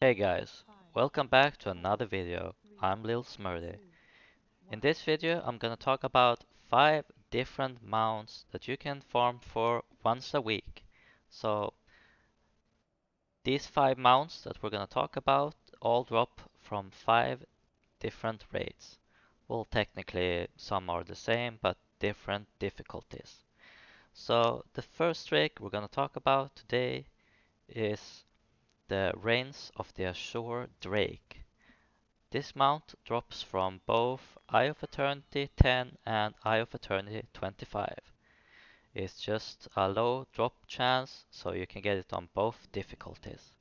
Hey guys, welcome back to another video. I'm Lil Smurdy. In this video I'm gonna talk about 5 different mounts that you can farm for once a week. So these 5 mounts that we're gonna talk about all drop from 5 different raids. Well, technically some are the same but different difficulties. So the first trick we're gonna talk about today is the Reins of the Azure Drake. This mount drops from both Eye of Eternity 10 and Eye of Eternity 25. It's just a low drop chance, so you can get it on both difficulties.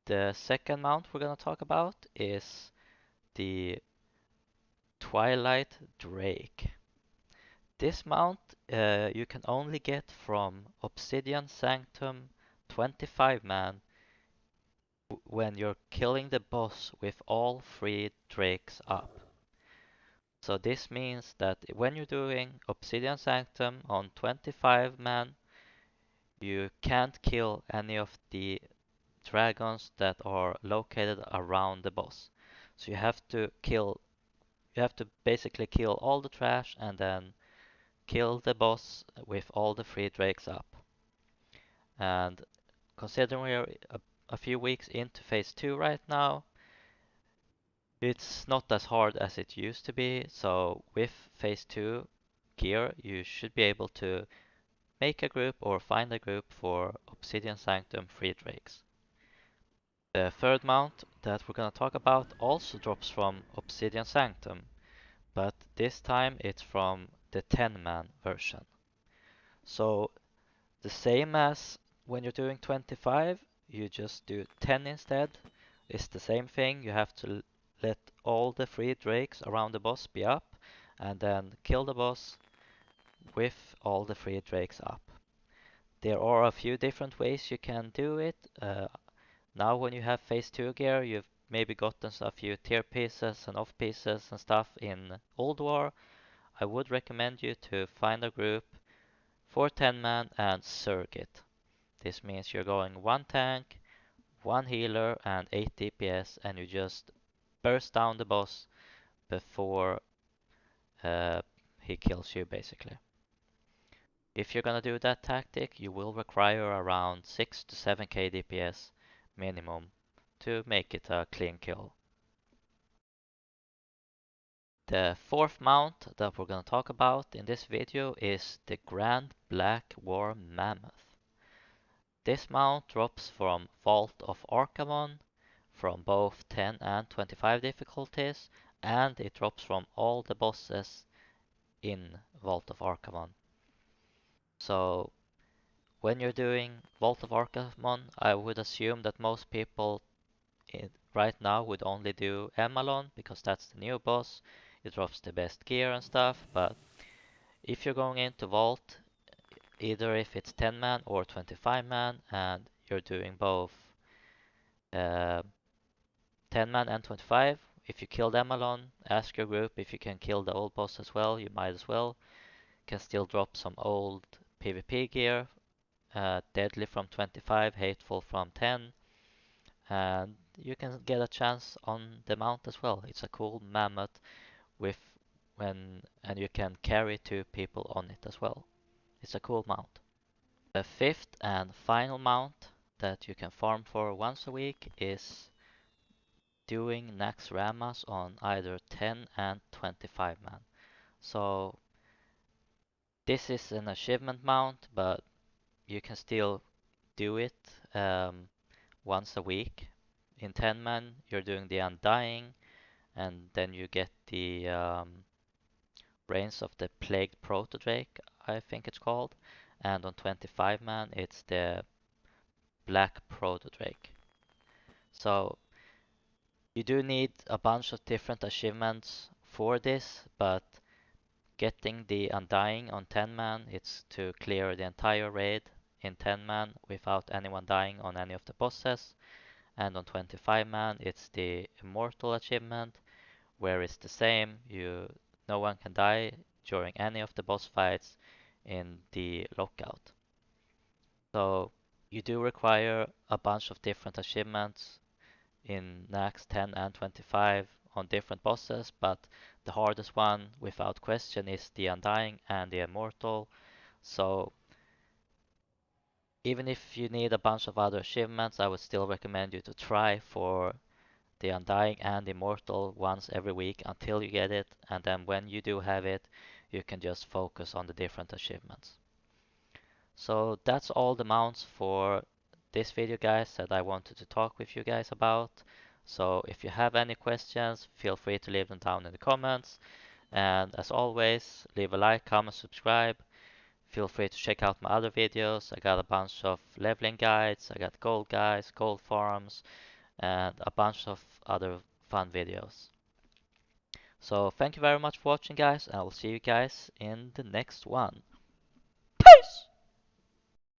The second mount we're going to talk about is the Twilight Drake. This mount you can only get from Obsidian Sanctum 25 man when you're killing the boss with all 3 drakes up. So this means that when you're doing Obsidian Sanctum on 25 man, you can't kill any of the dragons that are located around the boss. So you have to basically kill all the trash and then kill the boss with all the 3 drakes up. And considering we're a few weeks into phase 2 right now, it's not as hard as it used to be. So with phase 2 gear, you should be able to make a group or find a group for Obsidian Sanctum free drakes. The third mount that we're gonna talk about also drops from Obsidian Sanctum, but this time it's from the 10-man version. So the same as when you're doing 25, you just do 10 instead. It's the same thing, you have to let all the free drakes around the boss be up and then kill the boss with all the free drakes up. There are a few different ways you can do it. Now when you have phase 2 gear, you've maybe gotten a few tier pieces and off pieces and stuff in Old War. I would recommend you to find a group for 10 man and Surge it. This means you're going 1 tank, 1 healer and 8 DPS and you just burst down the boss before uh, he kills you basically. If you're gonna do that tactic, you will require around 6 to 7k DPS minimum to make it a clean kill. The fourth mount that we're gonna talk about in this video is the Grand Black War Mammoth. This mount drops from Vault of Archamon from both 10 and 25 difficulties, and it drops from all the bosses in Vault of Archamon. So when you're doing Vault of Archamon, I would assume that most people right now would only do Emalon because that's the new boss. It drops the best gear and stuff, but if you're going into Vault, either if it's 10 man or 25 man and you're doing both uh, 10 man and 25, if you kill Emalon, ask your group if you can kill the old boss as well, you might as well. Can still drop some old PvP gear, Deadly from 25, Hateful from 10, and you can get a chance on the mount as well. It's a cool mammoth with and you can carry 2 people on it as well. It's a cool mount. The fifth and final mount that you can farm for once a week is doing Naxxramas on either 10 and 25 man. So this is an achievement mount, but you can still do it once a week. In 10 man, you're doing the Undying, and then you get the Reins of the Plagued Proto Drake, I think it's called. And on 25 man, it's the Black Proto Drake. So you do need a bunch of different achievements for this, but getting the Undying on 10 man, it's to clear the entire raid in 10 man without anyone dying on any of the bosses. And on 25 man, it's the Immortal achievement, where it's the same. No one can die during any of the boss fights in the lockout. So You do require a bunch of different achievements in Nax 10 and 25 on different bosses, but the hardest one, without question, is the Undying and the Immortal. So even if you need a bunch of other achievements, I would still recommend you to try for the Undying and Immortal once every week until you get it, and then when you do have it, you can just focus on the different achievements. So that's all the mounts for this video, guys, that I wanted to talk with you guys about. So if you have any questions, feel free to leave them down in the comments. And as always, leave a like, comment, subscribe. Feel free to check out my other videos. I got a bunch of leveling guides, I got gold guides, gold farms, and a bunch of other fun videos. So thank you very much for watching, guys, and I will see you guys in the next one.